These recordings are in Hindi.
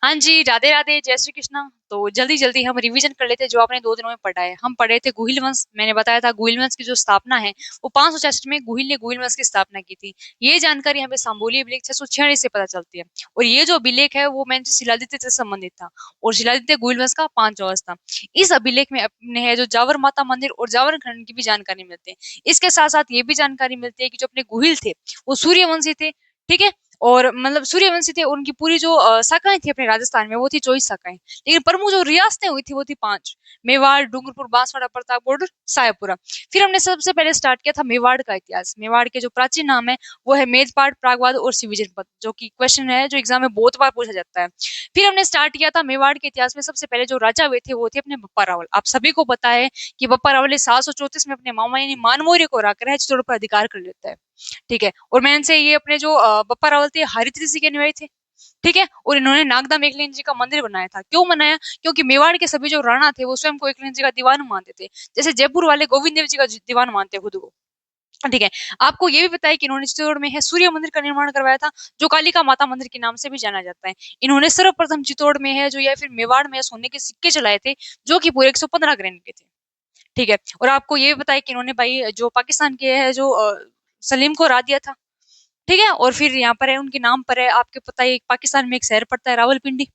हाँ जी, राधे राधे, जय श्री कृष्णा। तो जल्दी जल्दी हम रिवीजन कर लेते हैं जो आपने 2 दिनों में पढ़ा है। हम पढ़े थे गुहिल वंश। मैंने बताया था गुहिल वंश की जो स्थापना है वो 566 में गुहिल ने गुहिल वंश की स्थापना की थी। ये जानकारी हमें सांबोली अभिलेख 646 से पता चलती है। और ये जो अभिलेख है वो मैंने शिलादित्य से संबंधित था। और शिलादित्य गुहिल वंश का 5वां था। इस अभिलेख में अपने है जो जावर माता मंदिर और जावर खंड की भी जानकारी मिलती है। इसके साथ साथ ये भी जानकारी मिलती है कि जो अपने गुहिल थे वो सूर्यवंशी थे। ठीक है। और मतलब सूर्यवंशी थे, उनकी पूरी जो शाखाएं थी अपने राजस्थान में वो थी 24 शाखाएं। लेकिन प्रमुख जो रियासतें हुई थी वो थी 5। मेवाड़, डूंगरपुर, बांसवाड़ा, प्रतापगढ़, सायापुरा। फिर हमने सबसे पहले स्टार्ट किया था मेवाड़ का इतिहास। मेवाड़ के जो प्राचीन नाम है वो है मेजपाट, प्रागवाद और शिवी जनपद, जो कि क्वेश्चन है जो एग्जाम में बहुत बार पूछा जाता है। फिर हमने स्टार्ट किया था मेवाड़ के इतिहास में सबसे पहले जो राजा हुए थे वो थे अपने बप्पा रावल। आप सभी को पता है कि बप्पा रावल ने 734 में अपने मामा यानी मानमौर्य को हराकर है चित्तौड़ पर अधिकार कर लेता है। ठीक है। और मैंने से ये अपने जो बप्पा रावल थे हरित ऋषि के अनुयायी थे। ठीक है। और इन्होंने नागदा में एकलिंग जी का मंदिर बनाया था। क्यों बनाया? क्योंकि मेवाड़ के सभी जो राणा थे वो स्वयं को एकलिंग जी का दीवान मानते थे। जैसे जयपुर वाले गोविंद देव जी का दीवान मानते हैं खुद को। ठीक है। आपको ये भी पता है कि इन्होंने चित्तौड़ में है सूर्य मंदिर का निर्माण करवाया था, जो कालिका माता मंदिर के नाम से भी जाना जाता है। इन्होंने सर्वप्रथम चित्तौड़ में है जो या फिर मेवाड़ में सोने के सिक्के चलाए थे, जो कि पूरे 115 ग्राम के थे। ठीक है। और आपको ये भी पता है कि इन्होंने भाई जो पाकिस्तान के है जो सलीम को हरा दिया था। ठीक है। और फिर यहाँ पर है उनके नाम पर है, आपके पता है पाकिस्तान में एक शहर पड़ता है रावलपिंडी।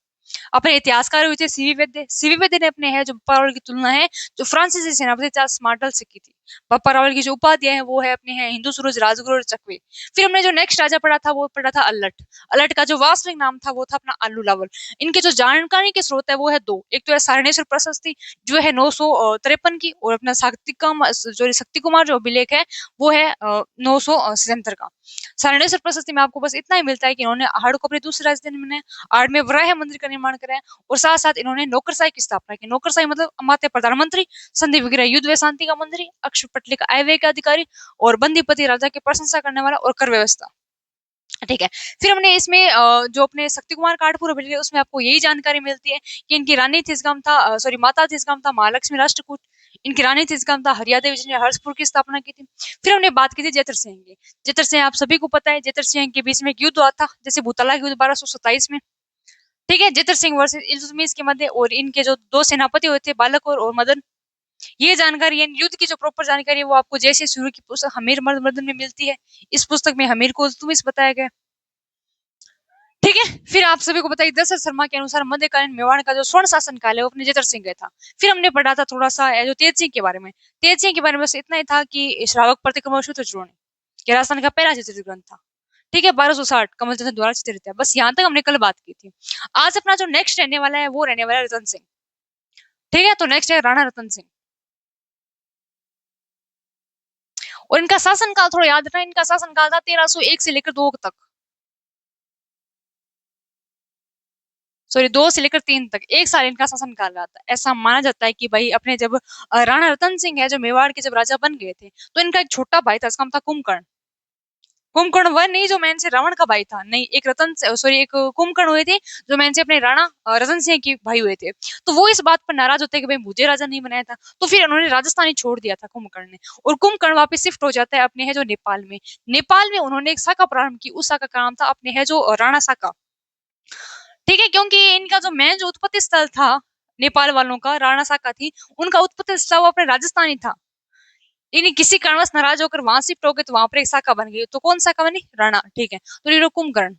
अपने इतिहासकार हुए थे सीवी वैद्य। सीवी वैद्य ने अपने है जो बप्पा रावल की तुलना है जो फ्रांसीसी सेनापति चार्ल्स मार्टल से की थी। बप्पा रावल की जो उपाधियां है वो है अपने है हिंदू सूरज, राजगुरु और चकवे। फिर हमने जो नेक्स्ट राजा पढ़ा था वो पढ़ा था अल्लट। अल्लट का जो वास्तविक नाम था वो था अपना आलू लावल। इनके जो जानकारी के स्रोत है वो है दो। एक तो है सारणेश्वर प्रशस्ति जो है 953 की, और अपना शक्ति कुमार जो अभिलेख है वो है 977 का। सारणेश्वर प्रशस्ति में आपको बस इतना ही मिलता है कि इन्होंने आहड़ को अपनी दूसरी राजधानी बनाया, आहड़ में वराह मंदिर का निर्माण कराया, और साथ साथ इन्होंने नौकरशाही की स्थापना की। नौकरशाही मतलब माते प्रधानमंत्री, संधि विग्रह युद्ध व शांति का मंत्री, अक्षपटली का आय व्यय का अधिकारी, और बंदीपति राजा की प्रशंसा करने वाला, और कर व्यवस्था। ठीक है। फिर हमने इसमें जो अपने शक्ति कुमार काटपुर अभिलेख है उसमें आपको यही जानकारी मिलती है कि इनकी रानी थी, इसका नाम था सॉरी माता थी, इसका नाम था महालक्ष्मी राष्ट्रकूट। इनकी रानी थी, इसका नाम था हरियादेवी जिन्होंने हर्षपुर की स्थापना की थी। फिर हमने बात की थी जेतर सिंह की। जेतर सिंह आप सभी को पता है, जेतर सिंह के बीच में एक युद्ध हुआ था जैसे भूतला युद्ध 1227 में। ठीक है। जेतर सिंह वर्सेस इल्तुतमिश के मध्य, और इनके जो दो सेनापति हुए थे बालक और मदन। ये जानकारी यानी युद्ध की जो प्रॉपर जानकारी है वो आपको जैसे शुरू की पुस्तक हमीर मर्द में मिलती है। इस पुस्तक में हमीर को इल्तुतमिश बताया गया। ठीक है। फिर आप सभी को बताइए दशरथ शर्मा के अनुसार मध्यकालीन मेवाड़ का जो स्वर्ण शासन काल है वो अपने जेतर सिंह का था। फिर हमने पढ़ा था थोड़ा सा जो तेज सिंह के बारे में। तेज सिंह के बारे में बस इतना ही था कि श्रावक प्रतिक्रमण सूत्र चूर्ण के राजस्थान का पहला चित्रित ग्रंथ था। ठीक है। 1260 कमल चंद्र द्वारा चित्रित है। बस यहाँ तक हमने कल बात की थी। आज अपना जो नेक्स्ट रहने वाला है वो रहने वाला है रतन सिंह। ठीक है। तो नेक्स्ट है राणा रतन सिंह। और इनका शासन काल थोड़ा याद रखना, इनका शासन काल था 1301 से लेकर 2 तक। सॉरी 2 से लेकर 3 तक 1 साल इनका शासन काल रहा था। ऐसा माना जाता है कि भाई अपने जब राणा रतन सिंह है जो मेवाड़ के जब राजा बन गए थे तो इनका एक छोटा भाई था, इसका नाम था कुंभकर्ण। कुंभकर्ण वह नहीं जो मैंने से रावण का भाई था, नहीं, एक रतन सॉरी एक कुंभकर्ण हुए थे जो मैंने से अपने राणा रतन सिंह के भाई हुए थे। तो वो इस बात पर नाराज होते हैं कि भाई मुझे राजा नहीं बनाया था, तो फिर उन्होंने राजस्थान ही छोड़ दिया था कुंभकर्ण ने। और कुंभकर्ण वापस शिफ्ट हो जाता है अपने है जो नेपाल में। नेपाल में उन्होंने एक शाखा प्रारंभ की, उस शाखा का नाम था अपने है जो राणा शाखा। ठीक है। क्योंकि इनका जो मेन जो उत्पत्ति स्थल था नेपाल वालों का राणा शाखा थी, उनका उत्पत्ति स्थल वो अपने राजस्थान ही था। इन्हें किसी कारणवश नाराज होकर वहां शिफ्ट हो गए तो वहां पर एक शाखा बन गई। तो कौन शाखा बनी? राणा। ठीक है। तो ये कुंभकर्ण।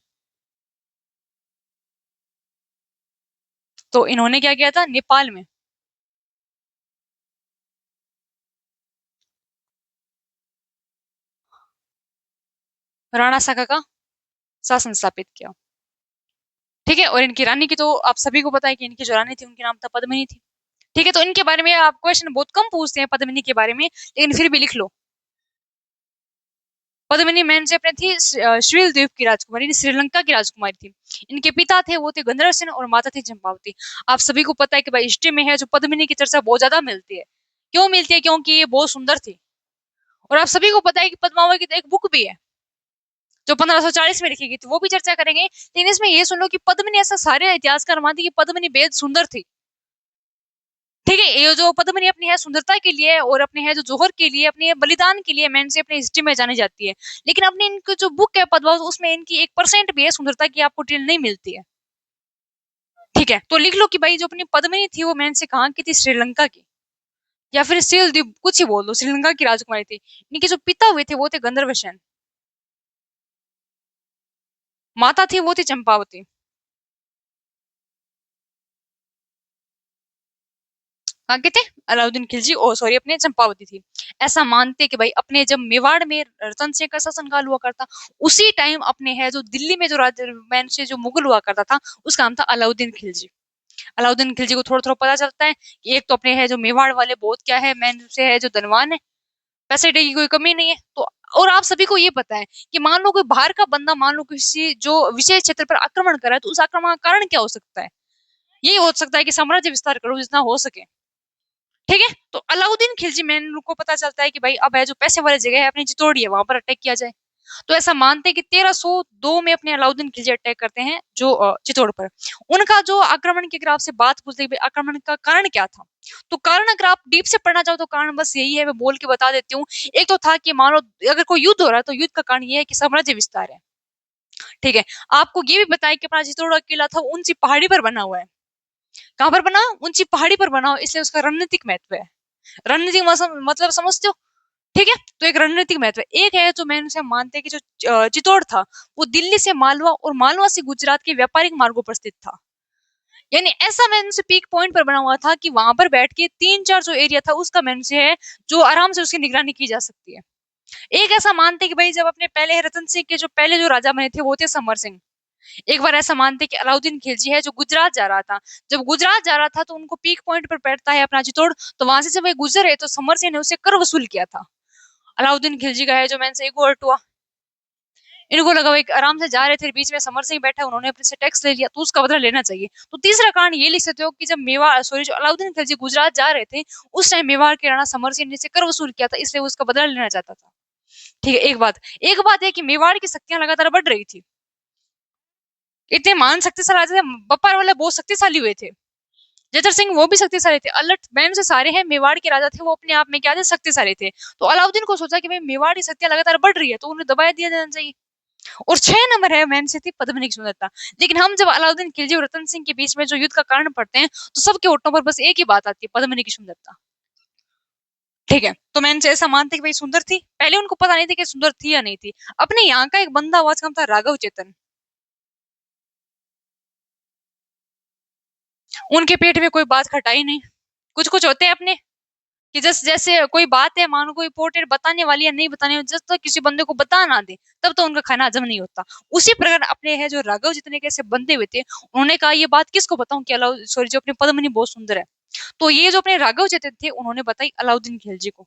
तो इन्होंने क्या किया था नेपाल में राणा शाखा का शासन स्थापित किया। ठीक है। और इनकी रानी की तो आप सभी को पता है कि इनकी जो रानी थी उनके नाम था पद्मिनी थी। ठीक है। तो इनके बारे में आप क्वेश्चन बहुत कम पूछते हैं पद्मिनी के बारे में, लेकिन फिर भी लिख लो। पद्मिनी मैन से अपने थी श्रील द्वीप की राजकुमारी, श्रीलंका की राजकुमारी थी। इनके पिता थे वो थे गंधर्व सेन और माता थी चंपावती। आप सभी को पता है कि भाई हिस्ट्री में है जो पद्मिनी की चर्चा बहुत ज्यादा मिलती है। क्यों मिलती है? क्योंकि ये बहुत सुंदर थी। और आप सभी को पता है कि पद्मावती की तो एक बुक भी है जो 1540 में लिखी गई थी, वो भी चर्चा करेंगे। लेकिन इसमें ये सुन लो कि पद्मिनी, ऐसा सारे इतिहासकार मानते कि पद्मिनी बेहद सुंदर थी। ठीक है। ये जो पद्मिनी अपनी है सुंदरता के लिए और अपने है जो जोहर के लिए, अपने बलिदान के लिए मैन से अपनी हिस्ट्री में जानी जाती है। लेकिन अपनी इनकी जो बुक है पद्मावत उसमें इनकी 1% भी है सुंदरता की आपको डिटेल नहीं मिलती है। ठीक है, तो लिख लो कि भाई जो अपनी पद्मिनी थी वो मैंने से कहाँ की थी, श्रीलंका की, या फिर सिलद्वीप कुछ ही बोल दो, श्रीलंका की राजकुमारी थी। इनके जो पिता हुए थे वो थे गंधर्वसेन, माता थी वो थी चंपावती। कहाँ के थे? अलाउद्दीन खिलजी, ओ सॉरी अपने चंपावती थी। ऐसा मानते कि भाई अपने जब मेवाड़ में रतन सिंह का शासनकाल हुआ करता, उसी टाइम अपने है जो दिल्ली में जो राज मैन से जो मुगल हुआ करता था, उसका नाम था अलाउद्दीन खिलजी। अलाउद्दीन खिलजी को थोड़ा थोड़ा पता चलता है कि एक तो अपने है जो मेवाड़ वाले बहुत क्या है, मैन से है जो धनवान है, पैसे की कोई कमी नहीं है। तो और आप सभी को ये पता है कि मान लो कोई बाहर का बंदा, मान लो किसी जो विशेष क्षेत्र पर आक्रमण कर रहा है, तो उस आक्रमण का कारण क्या हो सकता है? यही हो सकता है कि साम्राज्य विस्तार करो जितना हो सके। ठीक है, तो अलाउद्दीन खिलजी मैन को पता चलता है कि भाई अब है जो पैसे वाली जगह है अपनी चित्तौड़ी है, वहां पर अटैक किया जाए। तो ऐसा मानते हैं कि 1302 में अपने अलाउद्दीन खिलजी अटैक करते हैं जो चित्तौड़ पर। उनका जो आक्रमण की अगर आपसे बात पूछते हैं आक्रमण का कारण क्या था, तो कारण अगर आप डीप से पढ़ना चाहो तो कारण बस यही है, मैं बोल के बता देती हूँ। एक तो था कि मान लो अगर कोई युद्ध हो रहा है तो युद्ध का कारण ये है कि साम्राज्य विस्तार है। ठीक है, आपको ये भी बताया कि अपना चित्तौड़ का किला था ऊंची पहाड़ी पर बना हुआ है। कहां पर बना? ऊंची पहाड़ी पर बना हो, इसलिए उसका रणनीतिक महत्व है। रणनीतिक मतलब समझते हो? ठीक है, तो एक रणनीतिक महत्व है। एक है जो मैंने मानते हैं कि जो चित्तौड़ था वो दिल्ली से मालवा और मालवा से गुजरात के व्यापारिक मार्गों पर स्थित था। यानी ऐसा मैंने से पीक पॉइंट पर बना हुआ था कि वहां पर बैठ के तीन चार जो एरिया था उसका मैंने से है जो आराम से उसकी निगरानी की जा सकती है। एक ऐसा मानते कि भाई जब अपने पहले रतन सिंह के जो पहले जो राजा बने थे वो थे समर सिंह। एक बार ऐसा मानते कि अलाउद्दीन खिलजी है जो गुजरात जा रहा था, जब गुजरात जा रहा था तो उनको पीक पॉइंट पर बैठता है अपना चित्तौड़, तो वहां से जब वे गुजरे तो समर सिंह ने उससे कर वसूल किया था। अलाउद्दीन खिलजी का है जो मैंने से एक और हुआ, इनको लगा वो एक आराम से जा रहे थे, बीच में समर सिंह बैठा, उन्होंने अपने से टैक्स ले लिया तो उसका बदला लेना चाहिए। तो तीसरा कारण ये लिख सकते हो कि जब मेवाड़ सॉरी जो अलाउद्दीन खिलजी गुजरात जा रहे थे उस टाइम मेवाड़ के राणा समर सिंह ने से कर वसूल किया था, इसलिए वो उसका बदला लेना चाहता था। ठीक है, एक बात है कि मेवाड़ की शक्तियां लगातार बढ़ रही थी, इतने मान शक्तिशाली राजा थे, बप्पर वाले बहुत शक्तिशाली हुए थे, जतर सिंह वो भी शक्तिशाली थे, अलट मैन से सारे हैं मेवाड़ के राजा थे वो अपने आप में क्या थे, शक्तिशाली थे। तो अलाउद्दीन को सोचा कि भाई मेवाड़ की शक्तियां लगातार बढ़ रही है तो उन्हें दबाया दिया जाना चाहिए। और 6 नंबर है मैन से थी पद्मिनी की सुंदरता। लेकिन हम जब अलाउद्दीन खिलजी और रतन सिंह के बीच में जो युद्ध का कारण पढ़ते हैं तो सबके होठों पर बस एक ही बात आती है, पद्मिनी की सुंदरता। ठीक है, तो मैंने से ऐसा मानते कि भाई सुंदर थी, पहले उनको पता नहीं था कि सुंदर थी या नहीं थी। अपने यहाँ का एक बंदा हुआ उसका नाम था राघव चेतन, उनके पेट में कोई बात खटाई नहीं। कुछ कुछ होते हैं अपने कि जैसे जैसे कोई बात है, मानो कोई इंपॉर्टेंट बताने वाली है नहीं बताने वाली, जब तक किसी बंदे को बता ना दे तब तो उनका खाना हजम नहीं होता। उसी प्रकार अपने है जो राघव जितने कैसे बंदे हुए थे, उन्होंने कहा ये बात किसको बताऊं कि अलाउ सॉरी जो अपनी पद्मिनी बहुत सुंदर है। तो ये जो अपने राघव जितने थे उन्होंने बताई अलाउद्दीन खिलजी को।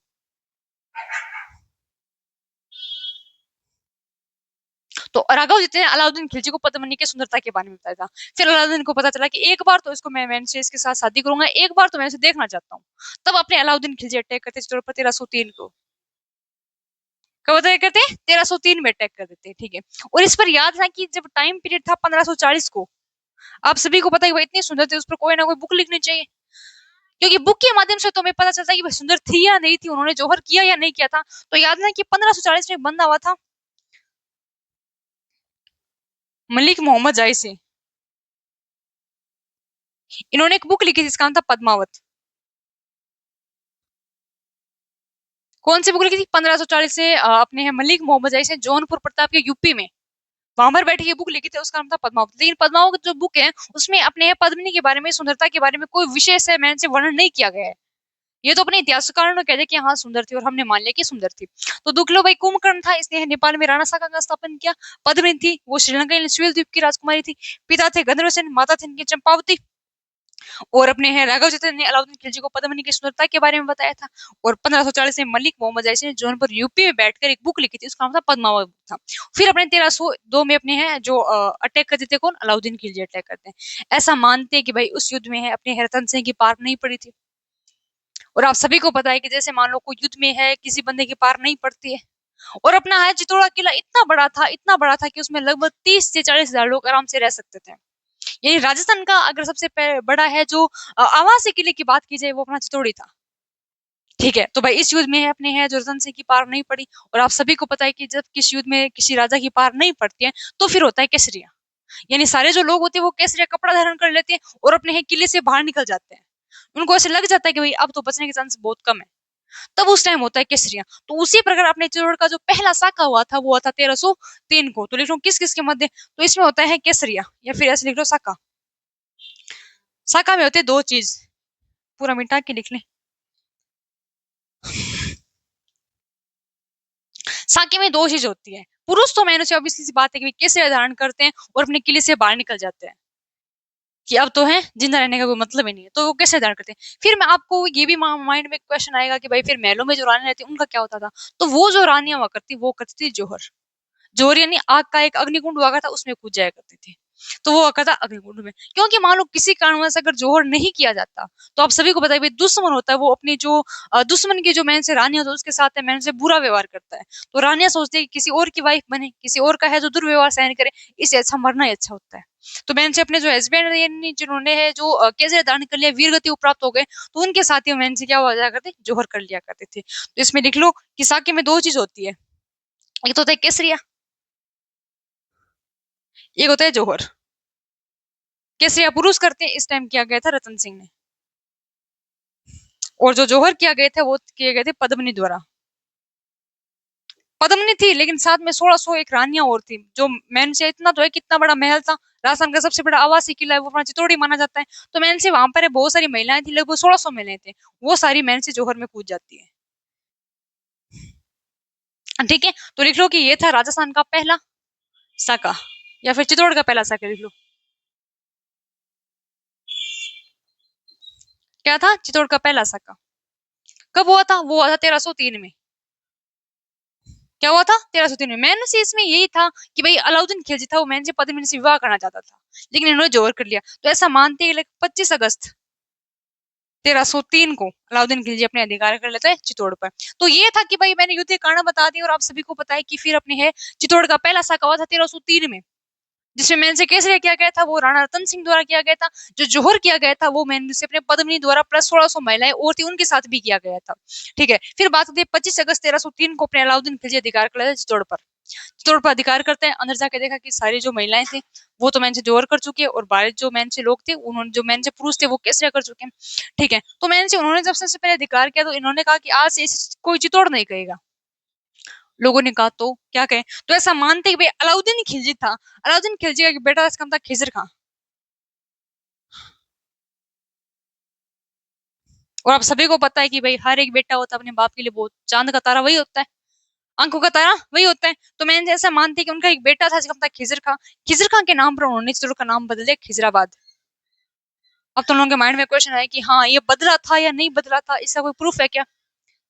तो राघव जितने अलाउद्दीन खिलजी को पद्मिनी की सुंदरता के बारे में बताया था। फिर अलाउद्दीन को पता चला कि एक बार तो इसको मैं से इसके साथ शादी करूंगा, एक बार तो मैं इसे देखना चाहता हूँ। तब अपने अलाउद्दीन खिलजी अटैक करते 1303 को। कब अटैक करते हैं? 1303 में अटैक कर देते हैं। ठीक है, और इस पर याद है कि जब टाइम पीरियड था 1540 को, आप सभी को पता है कि इतनी सुंदर थी उस पर कोई ना कोई बुक लिखनी चाहिए, क्योंकि बुक के माध्यम से तुम्हें पता चलता है कि वह सुंदर थी या नहीं थी, उन्होंने जौहर किया या नहीं किया था। तो याद है कि 1540 में एक बंदा हुआ था मलिक मोहम्मद जायसी, इन्होंने एक बुक लिखी थी जिसका नाम था पद्मावत। कौन सी बुक लिखी थी? 1540 से अपने है मलिक मोहम्मद जायसी जौनपुर प्रताप के यूपी में, वहां पर बैठ के बुक लिखी थी, उसका नाम था पद्मावत। लेकिन पद्मावत जो बुक है उसमें अपने पद्मिनी के बारे में, सुंदरता के बारे में कोई विशेष है मैंने से वर्णन नहीं किया गया है। ये तो अपने इतिहासकारों ने कहते कि हाँ सुंदर थी और हमने मान लिया कि सुंदर थी। तो दुखलो भाई कुंभकर्ण था, इसने नेपाल में राणा साका का स्थापन किया। पद्मिनी थी वो श्रीलंका द्वीप की राजकुमारी थी। पिता थे गंधर्वसेन, माता थी इनकी चंपावती। और अपने हैं राघव चतुर्थ ने अलाउद्दीन खिलजी को पद्मिनी की सुंदरता के बारे में बताया था। और 1540 में मलिक मोहम्मद जैसी ने जौनपुर यूपी में बैठकर एक बुक लिखी थी, उसका नाम था पद्मावत था। फिर अपने 1302 में अपने हैं जो अटैक करते थे, कौन? अलाउद्दीन खिलजी अटैक करते हैं। ऐसा मानते हैं कि भाई उस युद्ध में है अपने रतन सिंह की पार नहीं पड़ी थी। और आप सभी को पता है कि जैसे मान लो कोई युद्ध में है किसी बंदे की पार नहीं पड़ती है। और अपना है चित्तौड़ किला इतना बड़ा था कि उसमें लगभग 30 से 40 हजार लोग आराम से रह सकते थे। यही राजस्थान का अगर सबसे बड़ा है जो आवासीय किले की बात की जाए वो अपना चित्तौड़ी था। ठीक है, तो भाई इस युद्ध में है अपने है जो रतन सिंह की पार नहीं पड़ी। और आप सभी को पता है कि जब किस युद्ध में किसी राजा की पार नहीं पड़ती है तो फिर होता है केसरिया। यानी सारे जो लोग होते हैं वो केसरिया कपड़ा धारण कर लेते हैं और अपने है किले से बाहर निकल जाते हैं। उनको ऐसे लग जाता है कि भाई अब तो बचने के चांस बहुत कम है। तब उस टाइम होता है केसरिया। तो उसी प्रकार अपने चित्तौड़ का जो पहला साका हुआ था वो हुआ था 1303 को। तो लिख लो किस किस के मध्य, तो इसमें होता है केसरिया, या फिर ऐसे लिख लो साका। साका में होते हैं दो चीज, पूरा मिटा के लिख ले। साके में दो चीज होती है। पुरुष तो मैंने से ऑब्वियसली सी बात है कि केसरिया धारण करते हैं और अपने किले से बाहर निकल जाते हैं कि अब तो है जिंदा रहने का कोई मतलब ही नहीं है, तो वो कैसे धारण करते हैं। फिर मैं आपको ये भी माइंड में क्वेश्चन आएगा कि भाई फिर महलों में जो रानी रहती उनका क्या होता था। तो वो जो रानियां हुआ करती वो करती थी जोहर। जोहर यानी आग का एक अग्निकुंड हुआ करता, उसमें कूद जाया करती थी। तो वो करता अग्निकुंड में, क्योंकि मान लो किसी कारणवश अगर जोहर नहीं किया जाता तो आप सभी को पता है भाई दुश्मन होता है वो अपनी जो दुश्मन की जो मैन से रानी होती है उसके साथ मैन से बुरा व्यवहार करता है। तो रानियां सोचती है कि किसी और की वाइफ बने, किसी और का है जो दुर्व्यवहार सहन करे, इससे अच्छा मरना ही अच्छा होता है। तो मैन से अपने जो हस्बैंड जिन्होंने है जो कैसे दान कर लिया, वीर गति प्राप्त हो गए, तो उनके साथ ही मैन से क्या हो जाया करते, जोहर कर लिया करते थे। तो इसमें लिख लो कि साके में दो चीज होती है, एक तो होता है केसरिया, एक होता है जोहर। केसरिया पुरुष करते हैं, इस टाइम किया गया था रतन सिंह ने। और जो जोहर किया गए थे वो किए गए थे पद्मनी द्वारा। पद्मनी थी लेकिन साथ में 1600 एक रानियां और थी। जो मैन से इतना तो है कितना बड़ा महल था, राजस्थान का सबसे बड़ा आवासीय किला है वो अपना चित्तौड़ माना जाता है। तो मैन से वहां पर बहुत सारी महिलाएं थी, लगभग 1600 महिलाएं थे, वो सारी मैन से जोहर में कूद जाती है। ठीक है, तो लिख लो कि ये था राजस्थान का पहला साका, या फिर चित्तौड़ का पहला साका लिख लो। क्या था चित्तौड़ का पहला साका, कब हुआ था, वो हुआ था 1303 में। क्या हुआ था 1303 में। मैंने से इसमें यही था कि भाई अलाउद्दीन खिलजी था वो मैंने से पद्मिनी से विवाह करना चाहता था, लेकिन इन्होंने जोर कर लिया। तो ऐसा मानते हैं 25 अगस्त 1303 को अलाउद्दीन खिलजी अपने अधिकार कर लेते हैं चित्तौड़ पर। तो ये था कि भाई मैंने युद्ध के कारण बता दिया और आप सभी को पता है कि फिर अपने है चित्तौड़ का पहला साका हुआ था 1303 में, जिसमें मैंने से केसरिया किया गया था वो राणा रतन सिंह द्वारा किया गया था। जो जोहर किया गया था वो मैंने से अपने पद्मिनी द्वारा प्लस 1600 महिलाएं और थी उनके साथ भी किया गया था। ठीक है, फिर बात होती है 25 अगस्त 1303 को अपने अलाउद्दीन खिलजी अधिकार कर लेते चित्तौड़ पर। चित्तौड़ पर अधिकार करते हैं, अंदर जाके देखा कि सारी जो महिलाएं थी वो तो मैंने से जोहर कर चुकी है और बाहर जो मैंने से लोग थे उन्होंने जो मैंने से पुरुष थे वो केसरिया कर चुके हैं। ठीक है, तो मैंने से उन्होंने जब सबसे पहले अधिकार किया तो इन्होंने कहा कि आज से कोई चित्तौड़ नहीं कहेगा। लोगों ने कहा तो क्या कहें, तो ऐसा मानते कि भाई अलाउद्दीन खिलजी था, अलाउद्दीन खिलजी का एक बेटा इसका नाम था खिजर खां। और आप सभी को पता है कि भाई हर एक बेटा होता है अपने बाप के लिए बहुत, चांद का तारा वही होता है, आंखों का तारा वही होता है। तो मैंने ऐसा मानती कि उनका एक बेटा था जिसका नाम था खिजर खां। खिजर खां के नाम पर उन्होंने चित्तौड़ का नाम बदल दिया खिजराबाद। अब तो लोगों के माइंड में क्वेश्चन है कि हाँ ये बदला था या नहीं बदला था, इसका कोई प्रूफ है क्या।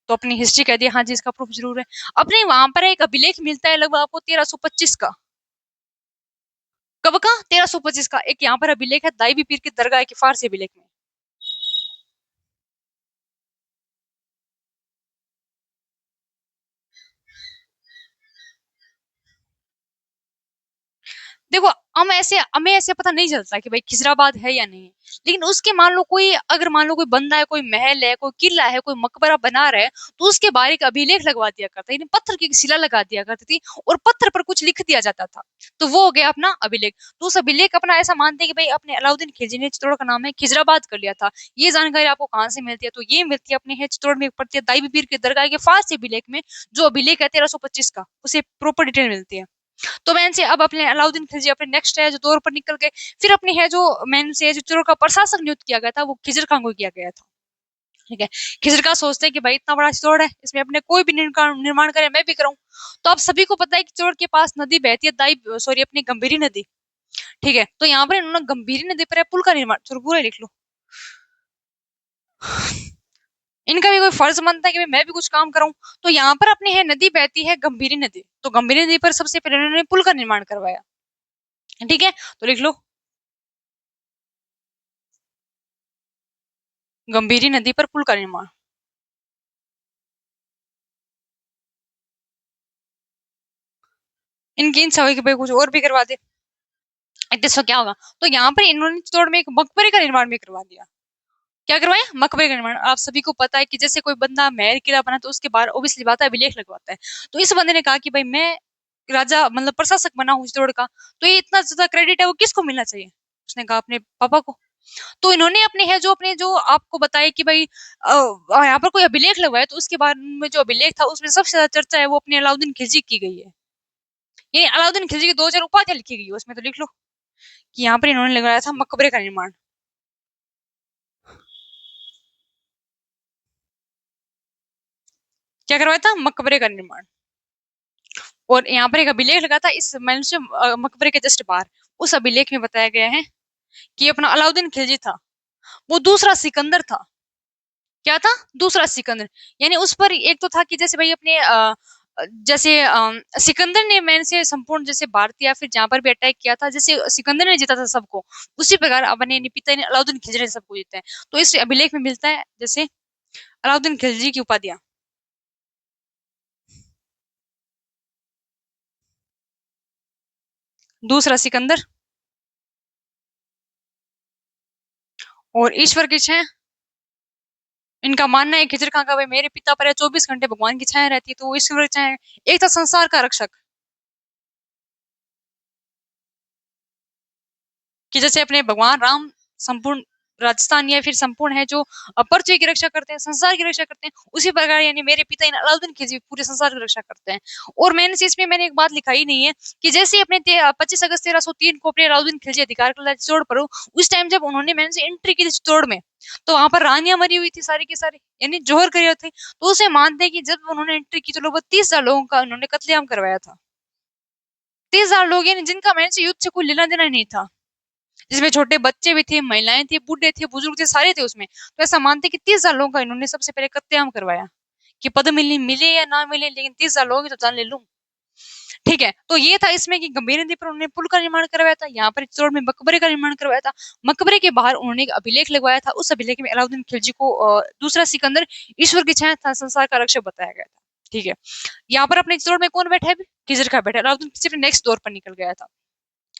तो अपनी हिस्ट्री कह दिया हाँ जी इसका प्रूफ जरूर है। अपने वहां पर एक अभिलेख मिलता है लगभग आपको 1325 का। कब का 1325 का एक यहाँ पर अभिलेख है दाई पीर की दरगाह के फारसी अभिलेख में। देखो हमें ऐसे पता नहीं चलता कि भाई खिजराबाद है या नहीं है, लेकिन उसके मान लो कोई अगर मान लो कोई बंदा है, कोई महल है, कोई किला है, कोई मकबरा बना रहा है, तो उसके बारे का अभिलेख लगवा दिया करता है, पत्थर की शिला लगा दिया करती थी और पत्थर पर कुछ लिख दिया जाता था। तो वो हो गया अपना अभिलेख। तो उस अभिलेख अपना ऐसा मानते हैं कि भाई अपने अलाउद्दीन खिलजी ने चित्तौड़ का नाम है खिजराबाद कर लिया था। ये जानकारी आपको कहाँ से मिलती है, तो ये मिलती है अपने है चित्तौड़ में पड़ती है दाई पीर के दरगाह के फारसी अभिलेख में। जो अभिलेख है 1325 का, उसे प्रॉपर डिटेल मिलती है। तो मैंने से अब अपने अलाउद्दीन खिलजी अपने नेक्स्ट है जो दौर पर निकल गए। फिर अपनी है जो मैंने से जो चित्तौड़ का प्रशासक नियुक्त किया गया था वो खिजर खान को किया गया था। ठीक है, खिजर खान सोचते हैं कि भाई इतना बड़ा चित्तौड़ है इसमें अपने कोई भी निर्माण करे मैं भी करूँ। तो आप सभी को पता है कि चित्तौड़ के पास नदी बहती है दाई सॉरी अपनी गंभीरी नदी। ठीक है, तो यहाँ पर इन्होंने गंभीरी नदी पर पुल का निर्माण, चलो पूरा लिख लो। इनका भी कोई फर्ज बनता है कि मैं भी कुछ काम करूं। तो यहाँ पर अपनी है नदी बहती है गंभीरी नदी, तो गंभीरी नदी पर सबसे पहले उन्होंने पुल का निर्माण करवाया। ठीक है, तो लिख लो गंभीरी नदी पर पुल का निर्माण। इनकी इच्छा हुई कि भाई कुछ और भी करवा दे, इससे क्या होगा। तो यहाँ पर इन्होंने चित्तौड़ में एक मकबरे का निर्माण भी करवा दिया। क्या करवाया, मकबरे का निर्माण। आप सभी को पता है कि जैसे कोई बंदा महल किला बना तो उसके बाहर ऑब्वियसली बात है अभिलेख लगवाता है। तो इस बंदे ने कहा कि भाई मैं राजा मतलब प्रशासक बना हूँ चित्तौड़ का, तो ये इतना ज्यादा क्रेडिट है वो किसको मिलना चाहिए? उसने कहा अपने पापा को। तो इन्होंने अपने जो आपको बताया कि भाई यहाँ पर कोई अभिलेख लगवाया, तो उसके बारे में जो अभिलेख था उसमें सबसे ज्यादा चर्चा है वो अपने अलाउद्दीन खिलजी की गई है। ये अलाउद्दीन खिलजी की 2000 उपाधियां लिखी गई है उसमें, तो लिख लो कि यहाँ पर इन्होंने लगवाया था मकबरे का निर्माण। क्या करवाया था? मकबरे का निर्माण। और यहाँ पर एक अभिलेख लगा था इस मनुष्य मकबरे के जस्ट बाहर। उस अभिलेख में बताया गया है कि अपना अलाउद्दीन खिलजी था वो दूसरा सिकंदर था। क्या था? दूसरा सिकंदर। यानी उस पर एक तो था कि जैसे भाई अपने जैसे सिकंदर ने मैंने से संपूर्ण जैसे भारतीय या फिर जहां पर भी अटैक किया था, जैसे सिकंदर ने जीता था सबको, उसी प्रकार अपने पिता ने अलाउद्दीन खिलजी ने सबको जीता है। तो इस अभिलेख में मिलता है जैसे अलाउद्दीन खिलजी की उपाधियां। दूसरा सिकंदर और ईश्वर की छाया। इनका मानना है खिजर खां का भाई मेरे पिता पर 24 घंटे भगवान की छाया रहती है, तो वो ईश्वर की छाया है। एक था संसार का रक्षक, कि जैसे अपने भगवान राम संपूर्ण राजस्थान या फिर संपूर्ण है जो पृथ्वी की रक्षा करते हैं, संसार की रक्षा करते हैं, उसी प्रकार यानी मेरे पिता इन अलाउद्दीन खिलजी पूरे संसार की रक्षा करते हैं। और मैंने से इसमें मैंने एक बात लिखाई नहीं है कि जैसे अपने 25 अगस्त 1303 को अपने अलाउद्दीन खिलजी अधिकार कर लिया चित्तौड़ पर, उस टाइम जब उन्होंने मैंने से एंट्री की थी चित्तौड़ में, तो वहां पर रानियां मरी हुई थी सारी की सारी, यानी जोहर करे थे। तो उसे मानते हैं कि जब उन्होंने एंट्री की तो लगभग 30,000 लोगों का उन्होंने कत्लेआम करवाया था। 30,000 लोग यानी जिनका मैंने से युद्ध से कोई लेना देना नहीं था, जिसमें छोटे बच्चे भी थे, महिलाएं थी, बूढ़े थे, बुजुर्ग थे, सारे थे उसमें। तो ऐसा मानते कि 30,000 लोगों का इन्होंने सबसे पहले कत्लेआम करवाया, कि पद मिले मिले या ना मिले लेकिन 30,000 लोगों की तो जान ले लूं। ठीक है, तो ये था इसमें कि गंभीर नदी पर उन्होंने पुल का निर्माण करवाया था, यहाँ पर चित्तौड़ में मकबरे का निर्माण करवाया था। मकबरे के बाहर उन्होंने एक अभिलेख लगवाया था, उस अभिलेख में अलाउद्दीन खिलजी को दूसरा सिकंदर ईश्वर की छाया था संसार का रक्षक बताया गया था। ठीक है, यहाँ पर अपने चित्तौड़ में कौन बैठा है? खिजर खा बैठा है। अलाउद्दीन खिलजी नेक्स्ट दौर पर निकल गया था।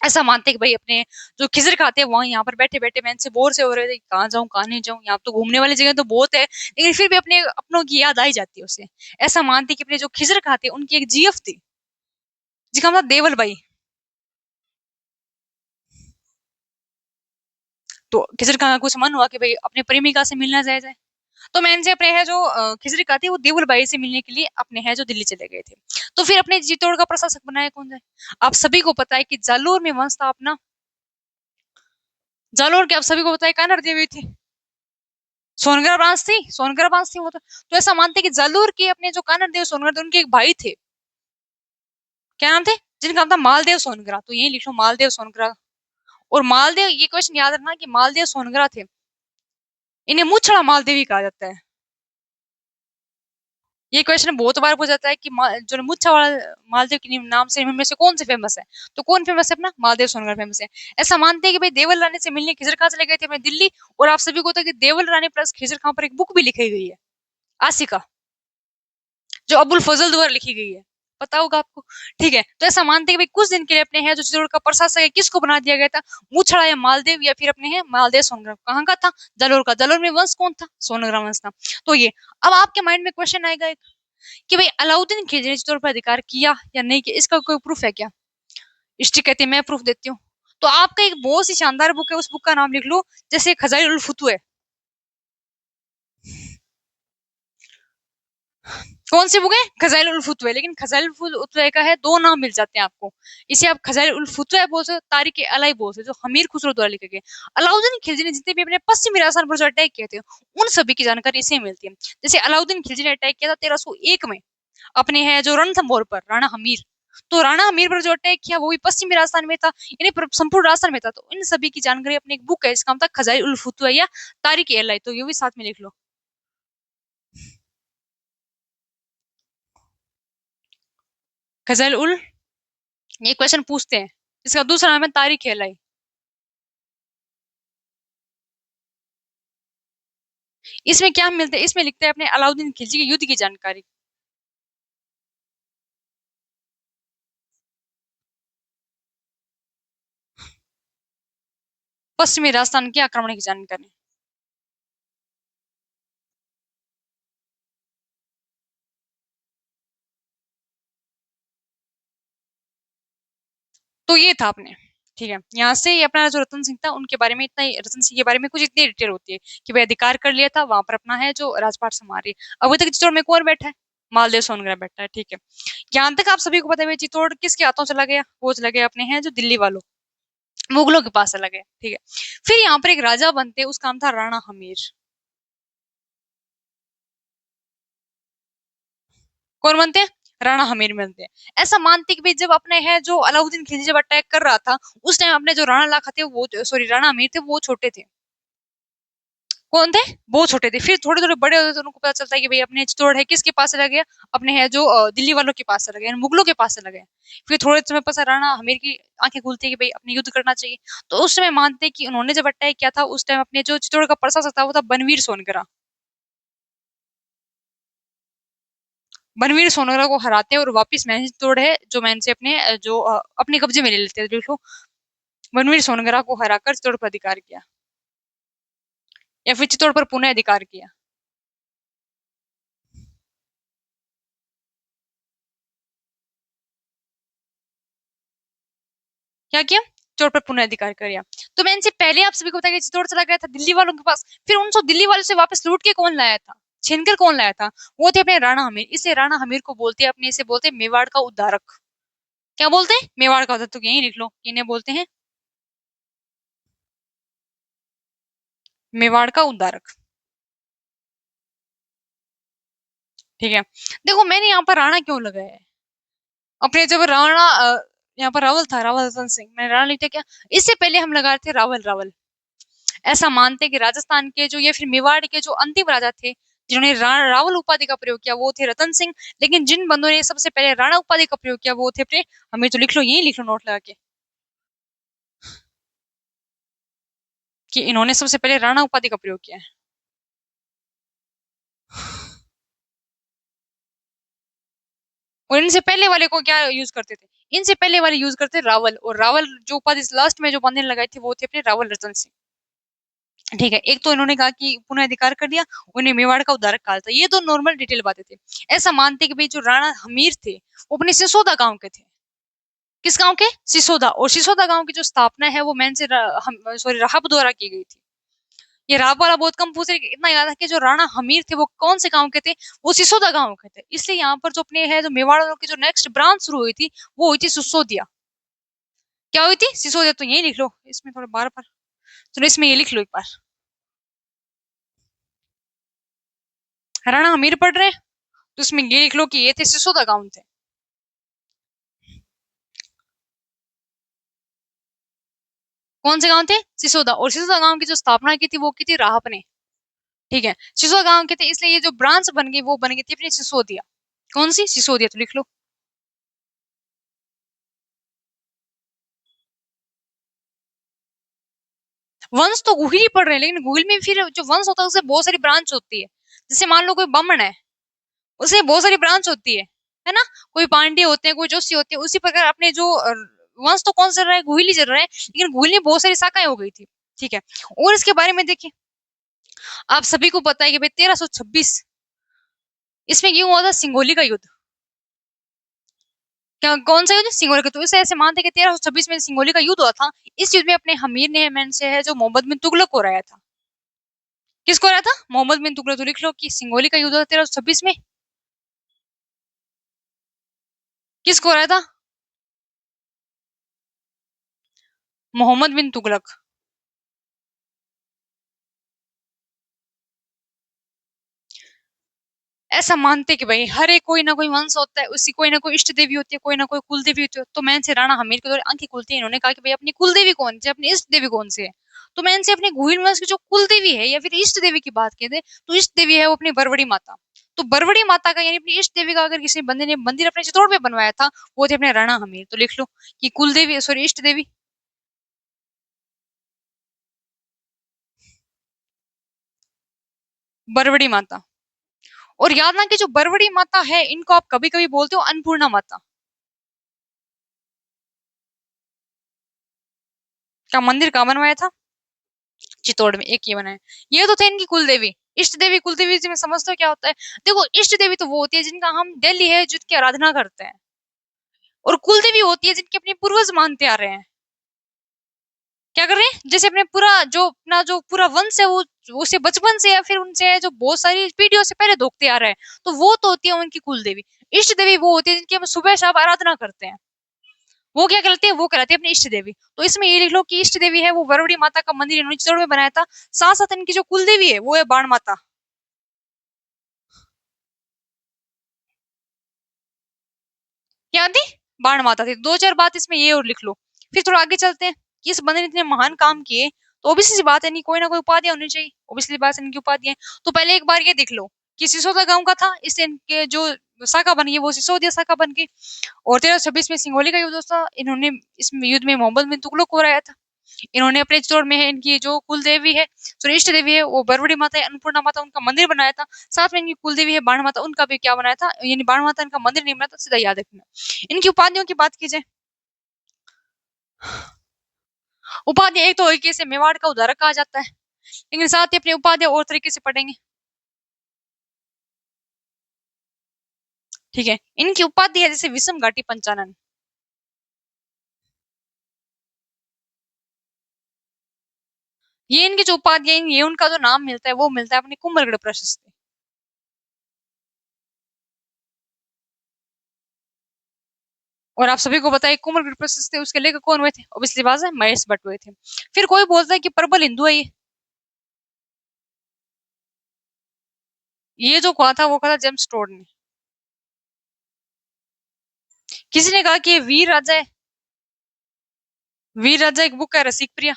ऐसा मानते हैं कि भाई अपने जो खिजर खाते हैं वहां यहाँ पर बैठे बैठे मैं इनसे बोर से हो रहे थे, कहाँ जाऊं कहाँ नहीं जाऊं, यहाँ तो घूमने वाली जगह तो बहुत है, लेकिन फिर भी अपने अपनों की याद आई जाती है उसे। ऐसा मानते हैं कि अपने जो खिजर खाते उनकी एक जीएफ थी जिसका मतलब देवल बाई। तो खिजर खां का कुछ मन हुआ कि भाई अपने प्रेमिका से मिलना जाए जाए। तो मैं इनसे अपने है जो खिजरी खाती वो देवल बाई से मिलने के लिए अपने है जो दिल्ली चले गए थे। तो फिर अपने चित्तौड़ का प्रशासक बनाया कौन जाए? आप सभी को पता है कि जालोर में वंश था अपना। जालोर के आप सभी को पता है कानर देवी थी, सोनगर ब्रांच थी, सोनगर ब्रांच थी वो तो ऐसा मानते हैं कि जालूर के अपने जो कानर देव सोनगर थे उनके एक भाई थे। क्या नाम थे? जिनका नाम था मालदेव सोनगरा, तो यही लिख लो मालदेव सोनगरा। और मालदेव, ये क्वेश्चन याद रखना कि मालदेव सोनगरा थे, इन्हें मुछड़ा मालदेव ही कहा जाता है। ये क्वेश्चन बहुत बार पूछा जाता है कि जो मुच्छा वाला मालदेव के नाम से इनमें से कौन से फेमस है? तो कौन फेमस है? अपना मालदेव सोनगढ़ फेमस है। ऐसा मानते हैं कि भाई देवल रानी से मिलने खिजर खां चले गए थे अपने दिल्ली। और आप सभी को तो कि देवल रानी प्लस खिजर खां पर एक बुक भी लिखी गई है, आसिका, जो अबुल फजल द्वारा लिखी गई है, पता होगा आपको। ठीक है, तो ऐसा मानते हैं कि भाई कुछ दिन के लिए अपने हैं जो चित्तौड़ का प्रशासक है किसको बना दिया गया था? मुछड़ा या मालदेव या फिर अपने हैं मालदेव सोनगढ़। कहाँ का था? जालोर का। जालोर में वंश कौन था? सोनगढ़ वंश था। तो ये अब आपके माइंड में क्वेश्चन आएगा एक कि भाई अलाउद्दीन खिलजी ने चित्तौड़ पर अधिकार किया या नहीं किया, इसका कोई प्रूफ है क्या? हिस्ट्री कहती है मैं प्रूफ देती हूँ। तो आपका एक बहुत ही शानदार बुक है, उस बुक का नाम लिख लो, जैसे खजाइल उल फुतू है। कौन सी बुक है? खजाइल उल फुतवा। लेकिन खजाइल उल फुतवा का है दो नाम मिल जाते हैं आपको, इसे आप खजाइल उल फुतवा बोल सकते हो, तारिक अलाई बोल सकते हो, जो हमीर खुसरो द्वारा लिखे गए। अलाउद्दीन खिलजी ने जितने भी अपने पश्चिमी राजस्थान पर जो अटैक किए थे उन सभी की जानकारी इसे मिलती है। जैसे अलाउद्दीन खिलजी ने अटैक किया था 1301 में अपने है जो रणथंभौर पर राणा हमीर। तो राणा हमीर पर जो अटैक किया वो भी पश्चिमी राजस्थान में था, यानी संपूर्ण राजस्थान में था। तो इन सभी की जानकारी अपनी एक बुक है, इसका नाम था खजाइल उल फुतवा या तारिक अलाई, तो ये भी साथ में लिख लो। खजाइल उल, ये क्वेश्चन पूछते हैं। इसका दूसरा नाम है तारिक अलाई। इसमें क्या मिलता है? इसमें लिखते हैं अपने अलाउद्दीन खिलजी के युद्ध की जानकारी। पश्चिमी राजस्थान के आक्रमण की जानकारी। तो ये था अपने। ठीक है, यहाँ से ये अपना जो रतन सिंह था उनके बारे में इतना ही, रतन सिंह के बारे में कुछ इतनी डिटेल होती है कि भाई अधिकार कर लिया था वहां पर अपना है जो राजपाट संभाल रही है। अभी तक चित्तौड़ में कौन बैठा है? मालदेव सोनगरा बैठा है। ठीक है, यहाँ तक आप सभी को पता है भाई चित्तौड़ किसके हाथों चला गया? वो चला गया अपने हैं जो दिल्ली वालों, मुगलों के पास चला गया। ठीक है, फिर यहाँ पर एक राजा बनते, उसका नाम था राणा हमीर। कौन बनते हैं? राणा हमीर बनते हैं। ऐसा मानते कि भाई जब अपने है जो अलाउद्दीन खिलजी जब अटैक कर रहा था, उस टाइम अपने जो राणा लाखा थे वो, सॉरी राणा हमीर थे, वो छोटे थे। कौन थे? बहुत छोटे थे। फिर थोड़े थोड़े बड़े होते तो उनको पता चलता है कि भाई अपने चित्तौड़ है किसके पास चला गया? अपने है जो दिल्ली वालों के पास चला गया, मुगलों के पास चला गया। फिर थोड़े समय पसा राणा हमीर की आंखें खुलती है कि भाई अपने युद्ध करना चाहिए। तो उस समय मानते हैं कि उन्होंने जब अटैक किया था उस टाइम अपने जो चित्तौड़ का प्रशासक था वो था बनवीर सोनगरा। बनवीर सोनगरा को हराते हैं और वापिस मैन चित्तौड़ है जो मैन से अपने जो अपने कब्जे में ले लेते हैं। देखो, बनवीर सोनगरा को हराकर चित्तौड़ पर अधिकार किया, या फिर चित्तौड़ पर पुनः अधिकार किया। क्या किया? चित्तौड़ पर पुनः अधिकार किया। तो मैं इनसे पहले आप सभी को बताया कि चित्तौड़ चला गया था दिल्ली वालों के पास, फिर उनको दिल्ली वालों से वापस लूट के कौन लाया था? छीनकर कौन लाया था? वो थे अपने राणा हमीर। इसे राणा हमीर को बोलते हैं अपने, इसे बोलते हैं मेवाड़ का उद्धारक। क्या बोलते हैं? मेवाड़ का उद्धारक। तो यही लिख लो, इन्हें बोलते हैं मेवाड़ का उद्धारक। ठीक है, देखो मैंने यहाँ पर राणा क्यों लगाया है? अपने जब राणा यहाँ पर रावल था, रावल रतन सिंह, मैंने राणा लिखा क्या? इससे पहले हम लगा रहे थे रावल रावल। ऐसा मानते हैं कि राजस्थान के जो, या फिर मेवाड़ के जो अंतिम राजा थे जिन्होंने रावल उपाधि का प्रयोग किया वो थे रतन सिंह। लेकिन जिन बंदों ने सबसे पहले राणा उपाधि का प्रयोग किया वो थे अपने, हमें तो लिख लो, यही लिख लो नोट लगा के, कि इन्होंने सबसे पहले राणा उपाधि का प्रयोग किया है। और इनसे पहले वाले को क्या यूज करते थे? इनसे पहले वाले यूज करते रावल, और रावल जो उपाधि लास्ट में जो बंदे ने लगाई थी वो थे अपने रावल रतन सिंह। ठीक है, एक तो इन्होंने कहा कि पुनः अधिकार कर दिया, उन्हें मेवाड़ का उद्धारक कहा था। ये तो नॉर्मल डिटेल बातें थी। ऐसा मानते कि भाई जो राणा हमीर थे वो अपने सिसोदा गांव के थे। किस गांव के? सिसोदा। और सिसोदा गांव की जो स्थापना है वो मैन से सॉरी राहब द्वारा की गई थी। ये राहब वाला बहुत कम पूछ रहे, इतना याद है कि जो राणा हमीर थे वो कौन से गांव के थे? वो सिसोदा गांव के थे। इसलिए यहाँ पर जो अपने है जो मेवाड़ की जो नेक्स्ट ब्रांच शुरू हुई थी वो हुई थी सिसोदिया। क्या हुई थी? सिसोदिया। तो यही लिख लो, इसमें थोड़ा बार बार, चलो इसमें ये लिख लो एक बार, राणा हमीर पढ़ रहे हैं तो इसमें ये लिख लो कि ये थे सिसोदा गांव थे। कौन से गांव थे? सिसोदा। और सिसोदा गांव की जो स्थापना की थी वो की थी राहब ने। ठीक है, सिसोदा गांव के थे, इसलिए ये जो ब्रांच बन गई वो बन गई थी अपनी सिसोदिया। कौन सी? सिसोदिया। तो लिख लो। वंश तो गुहिल ही पढ़ रहे हैं, लेकिन गुहिल में फिर जो वंश होता है उससे बहुत सारी ब्रांच होती है। जैसे मान लो कोई ब्राह्मण है, उसे बहुत सारी ब्रांच होती है ना? कोई पांड्य होते हैं, कोई जोशी होते हैं, उसी प्रकार अपने जो वंश तो कौन चल रहा है? गुहिल ही चल रहा है, लेकिन गुहिल में बहुत सारी शाखाएं हो गई थी। ठीक है, और इसके बारे में देखिए, आप सभी को पता है कि भाई 1326 इसमें क्यों हुआ था? सिंगोली का युद्ध। क्या? कौन सा युद्ध? सिंगोली का। तो इसे ऐसे मानते हैं कि 1326 में सिंगोली का युद्ध हुआ था। इस युद्ध में अपने हमीर ने मैन से है जो मोहम्मद बिन तुगलक को हराया था। किसको हराया था? मोहम्मद बिन तुगलक। तो लिख लो कि सिंगोली का युद्ध हुआ 1326 में। किसको हराया था? मोहम्मद बिन तुगलक। ऐसा मानते कि भाई हर एक कोई ना कोई वंश होता है, उसकी कोई ना कोई इष्ट देवी होती है, कोई ना कोई कुल देवी होती है। तो मैंने से राणा हमीर के दौरान आंखें खुलती है, इन्होंने कहा कि भाई अपनी कुल देवी कौन सी, अपनी इष्ट देवी कौन सी है? तो मैंने से अपने गुहिल वंश की जो कुल देवी है या फिर इष्ट देवी की बात कहते तो इष्ट देवी है वो अपनी बरवड़ी माता। तो बरवड़ी माता का यानी अपनी इष्ट देवी का अगर किसी बंदे ने मंदिर अपने चित्तौड़ में बनवाया था वो थे अपने राणा हमीर। तो लिख लो कि कुल देवी, सॉरी इष्ट देवी, बरवड़ी माता। और याद ना कि जो बरवड़ी माता है इनको आप कभी कभी बोलते हो अन्नपूर्णा माता। का मंदिर कहाँ बनवाया था? चित्तौड़ में, एक ये बना है। ये तो थे इनकी कुल देवी। इष्ट देवी, कुल देवी में समझते हो क्या होता है? देखो इष्ट देवी तो वो होती है जिनका हम दिल्ली है जिनकी आराधना करते हैं, और कुल देवी होती है जिनके अपने पूर्वज मानते आ रहे हैं। क्या कर रहे हैं, जैसे अपने पूरा जो अपना जो पूरा वंश है वो उसे बचपन से या फिर उनसे जो बहुत सारी पीढ़ियों से पहले धोखते आ रहे हैं, तो वो तो होती है उनकी कुल देवी। इष्ट देवी वो होती है जिनकी हम सुबह शाम आराधना करते हैं, वो क्या कहलाते हैं, वो कहलाते हैं अपनी इष्ट देवी। तो इसमें ये लिख लो कि इष्ट देवी है वो वरुणी माता का मंदिर इन्होंने चित्तौड़ में बनाया था। साथ साथ इनकी जो कुल देवी है वो है बाण माता। क्या थी, बाण माता थी। दो चार बात इसमें ये और लिख लो। फिर थोड़ा आगे चलते हैं कि इस बंदे ने इतने महान काम किए, तो ओबीसी सी बात है, नहीं कोई ना कोई उपाधि होनी चाहिए, ओबीसी बात है, इनकी उपाधि है। तो पहले एक बार ये देख लो कि सिसोदा गांव का था, इससे इनके जो शाखा बन गई वो सिसोदिया शाखा बन गई। और 1326 में सिंगोली का युद्ध था, इन्होंने इस युद्ध में मोहम्मद बिन तुगलक को हराया था। इन्होंने अपने चित्तौड़ में है इनकी जो कुल देवी है, सॉरी इष्ट देवी है वो बरवड़ी माता है, अन्नपूर्णा माता उनका मंदिर बनाया था। साथ में इनकी कुल देवी है बाण माता, उनका भी क्या बनाया था, यानी बाण माता इनका मंदिर नहीं बनाया था, सीधा याद रखना। इनकी उपाधियों की बात की जाए, उपाधि एक तो एक से मेवाड़ का उदाहरण कहा जाता है, लेकिन साथ ही अपनी उपाधि और तरीके से पढ़ेंगे। ठीक है, इनकी उपाधि है जैसे विषम घाटी पंचानन। ये इनकी जो उपाधि है, ये उनका जो नाम मिलता है वो मिलता है अपनी कुंभलगढ़ प्रशस्ति। और आप सभी को पता है कुंभलगढ़ प्रशस्ति उसके लेखक कौन हुए थे, ऑब्वियसली बात है महेश भट्ट हुए थे। फिर कोई बोलता है कि प्रबल हिंदू है ये जो कहा था वो कहा था जेम्स टोड ने। किसी ने कहा कि ये वीर राजा है, वीर राजा एक बुक है रसिक प्रिया,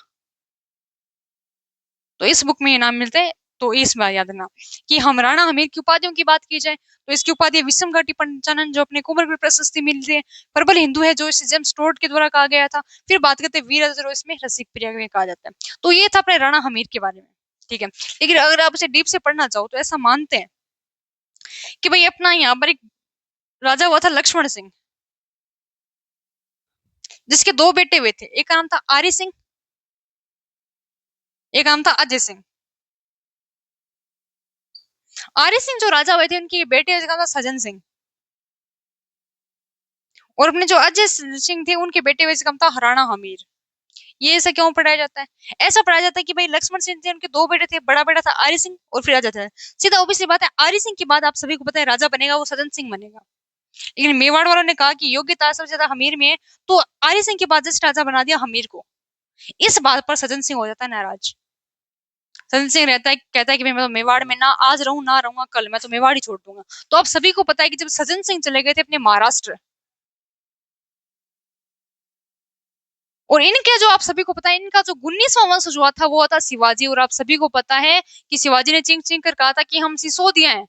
तो इस बुक में ये नाम मिलते हैं। तो इस बार याद रखना कि हम राणा हमीर की उपाधियों की बात की जाए तो इसकी उपाधि विषम घाटी पंचानन जो अपने कुंभलगढ़ प्रशस्ति मिलती है, प्रबल हिंदू है जो इसे जेम्स टोड के द्वारा कहा गया था। फिर बात करते हैं वीर राजा जो इसमें रसिक प्रिया में कहा जाता है। तो ये था अपने राणा हमीर के बारे में। ठीक है, लेकिन अगर आप उसे डीप से पढ़ना चाहो तो ऐसा मानते हैं कि भाई अपना यहाँ पर एक राजा हुआ था लक्ष्मण सिंह, जिसके दो बेटे हुए थे, एक का नाम था आरी सिंह, एक नाम था अजय सिंह। आर्य सिंह जो राजा हुए थे उनकी बेटे का नाम था सज्जन सिंह, और अपने जो अजय सिंह थे उनके बेटे हुए का नाम था हराणा हमीर। ये ऐसा क्यों पढ़ाया जाता है, ऐसा पढ़ाया जाता है कि भाई लक्ष्मण सिंह थे उनके दो बेटे थे, बड़ा बेटा था आर्य सिंह और फिर राजा था। सीधा ओबीसी बात है, आर्य सिंह के बाद आप सभी को पता है राजा बनेगा वो सज्जन सिंह बनेगा। लेकिन मेवाड़ वालों ने कहा कि योग्यता सबसे ज्यादा हमीर में है, तो आर्य सिंह के बाद जस्ट राजा बना दिया हमीर को। इस बात पर सज्जन सिंह हो जाता है नाराज। सज्जन सिंह रहता है, कहता है कि भाई मैं तो मेवाड़ में ना आज रहूं ना रहूंगा कल, मैं तो मेवाड़ ही छोड़ दूंगा। तो आप सभी को पता है कि जब सज्जन सिंह चले गए थे अपने महाराष्ट्र, और इनके जो आप सभी को पता है इनका जो 19वां वंश जो था वो था शिवाजी। और आप सभी को पता है कि शिवाजी ने चिंग चिंग कर कहा था कि हम सिसोदिया हैं,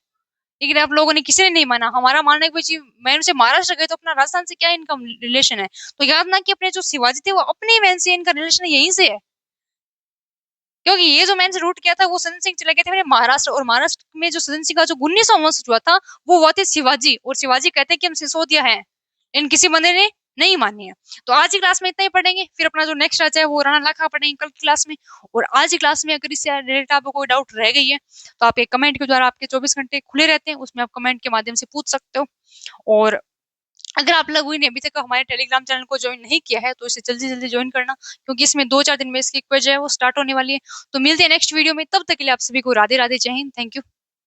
लेकिन आप लोगों ने किसी ने नहीं माना। हमारा मानना है कि भाई मैं उनसे महाराष्ट्र गए तो अपना राजस्थान से क्या इनका रिलेशन है, तो याद ना कि अपने जो शिवाजी थे वो अपने वैन से, इनका रिलेशन यहीं से है। क्योंकि ये जो मैंने रूट किया था वो सज्जन सिंह चले गए थे मेरे महाराष्ट्र, और महाराष्ट्र में जो सज्जन सिंह का जो 19वां वंश हुआ था वो हुआ थे शिवाजी, और शिवाजी कहते हैं कि हम सिसोदिया हैं, इन किसी बंदे ने नहीं मानी है। तो आज की क्लास में इतना ही पढ़ेंगे, फिर अपना जो नेक्स्ट आता है वो राणा लाखा पढ़ेंगे कल की क्लास में। और आज की क्लास में अगर इससे रिलेटेड आपको कोई डाउट रह गई है तो आप एक कमेंट के द्वारा, आपके 24 घंटे खुले रहते हैं, उसमें आप कमेंट के माध्यम से पूछ सकते हो। और अगर आप लोगों ने अभी तक हमारे टेलीग्राम चैनल को ज्वाइन नहीं किया है तो इसे जल्दी जल्दी ज्वाइन करना, क्योंकि इसमें 2-4 दिन में इसकी क्विज है वो स्टार्ट होने वाली है। तो मिलते हैं नेक्स्ट वीडियो में, तब तक के लिए आप सभी को राधे राधे, जय हिंद, थैंक यू।